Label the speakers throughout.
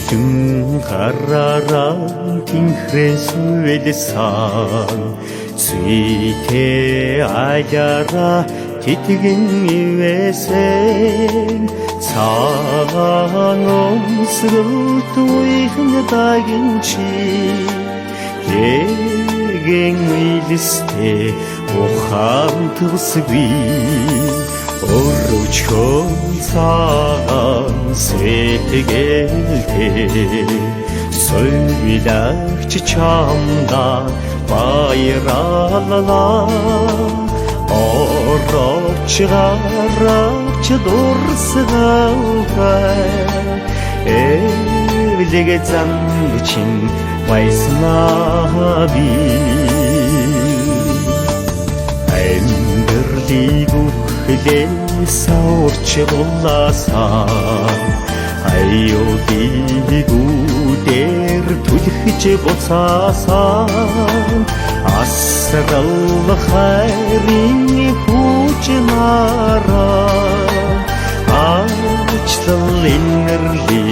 Speaker 1: Түн қараран тинхресуэлсан Цүйте аяра титгин ивесен Саған омсырылт уйхындагинчи Кеген уйлисте охан тыбсыгви Оручкон саған сетігелте Сөйләкчі чамда байралала Орочы дұрсыға Evлеге зан үшін байсына би Әмірлігу саурчы болласа Айылдигу дер түлхчі болсасан Асыралы хайрин пучынара Ачтыл инерли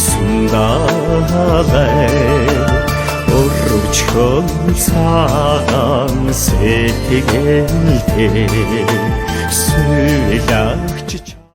Speaker 1: сундалы Оручкон саған сетігелде Сөйләкчі